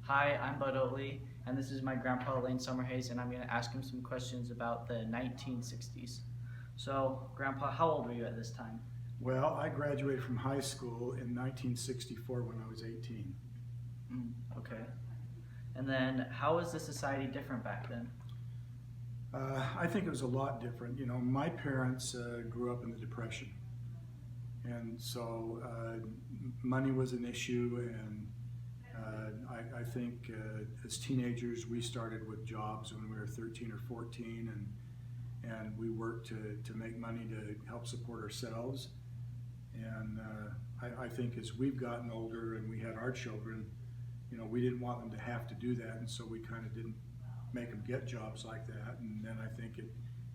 Hi, I'm Bud Oatley, and this is my grandpa Lane Summerhays, and I'm going to ask him some questions about the 1960s. So, Grandpa, how old were you at this time? Well, I graduated from high school in 1964 when I was 18. Okay. And then, how was the society different back then? I think it was a lot different. You know, my parents grew up in the Depression, and so money was an issue, and I think as teenagers we started with jobs when we were 13 or 14, and we worked to make money to help support ourselves. And I think as we've gotten older and we had our children, you know, we didn't want them to have to do that, and so we kind of didn't make them get jobs like that. And then I think it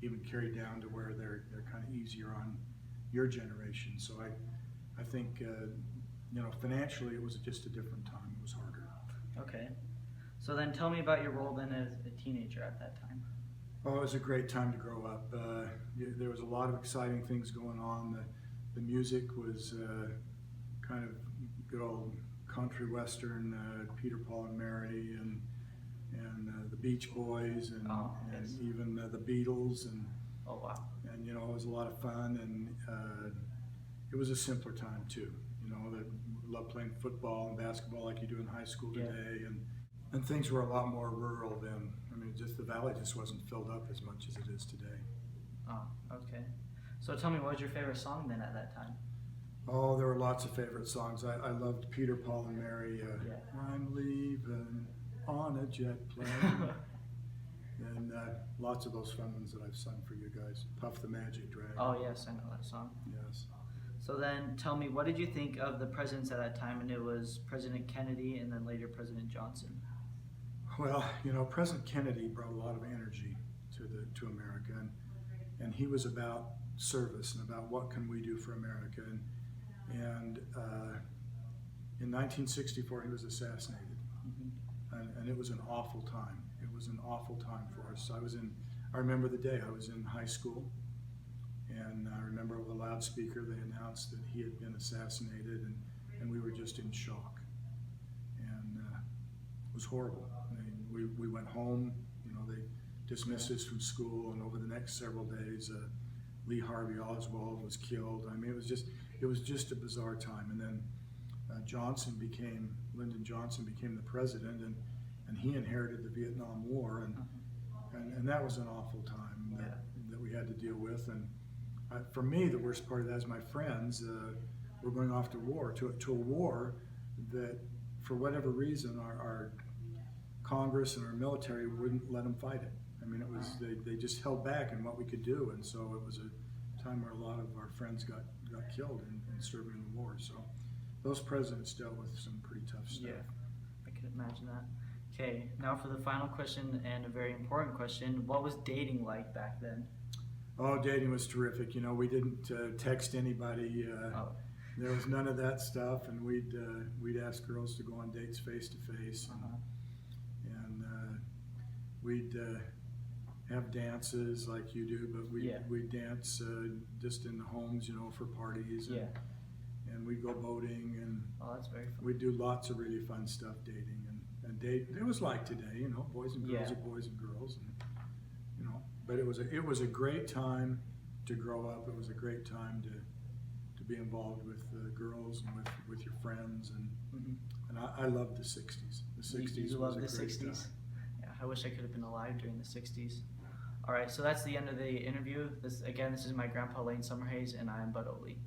even carried down to where they're kind of easier on your generation. So I think you know, financially it was just a different time. It was harder. Okay. So then tell me about your role then as a teenager at that time. Oh, it was a great time to grow up. There was a lot of exciting things going on. The music was kind of good old country western, Peter, Paul and Mary, and the Beach Boys, and, Yes. and even the Beatles, and Oh, wow. you know, it was a lot of fun, and it was a simpler time too. You know, that love playing football and basketball like you do in high school Yeah. today, and things were a lot more rural then. I mean, just the valley just wasn't filled up as much as it is today. Oh, okay. So tell me, what was your favorite song then at that time? Oh, there were lots of favorite songs. I loved Peter, Paul and Mary. Yeah. I'm leaving on a jet plane. And lots of those fun ones that I've sung for you guys. Puff the Magic Dragon. Oh, yes, I know that song. Yes. So then tell me, what did you think of the presidents at that time? And it was President Kennedy and then later President Johnson. Well, you know, President Kennedy brought a lot of energy to America, and he was about service and about what can we do for America. And in 1964, he was assassinated, and it was an awful time. It was an awful time for us. I remember the day. I was in high school, and I remember over the loudspeaker they announced that he had been assassinated, and we were just in shock. And it was horrible. I mean, we went home. You know, they dismissed us from school, and over the next several days, Lee Harvey Oswald was killed. I mean, it was just a bizarre time. And then Lyndon Johnson became the president, and he inherited the Vietnam War, and that was an awful time that we had to deal with. And for me, the worst part of that is my friends were going off to war, to a war that, for whatever reason, our Congress and our military wouldn't let them fight it. I mean, it was they just held back in what we could do, and so it was a time where a lot of our friends got killed in serving in the war. So those presidents dealt with some pretty tough stuff. Yeah, I can imagine that. Okay, now for the final question, and a very important question. What was dating like back then? Oh, dating was terrific. You know, we didn't text anybody. There was none of that stuff, and we'd ask girls to go on dates face to face, and we'd have dances like you do, but we'd dance just in the homes, you know, for parties. And we'd go boating, and that's very fun. we'd do lots of really fun stuff dating, and date. It was like today, you know, boys and girls are boys and girls, and you know. But it was a great time to grow up. It was a great time to be involved with girls and with your friends, and I loved the 60s. The 60s You was love a the great 60s. time. Yeah, I wish I could have been alive during the 60s. All right, so that's the end of the interview. This is my Grandpa Lane Summerhays, and I am Bud Oatley.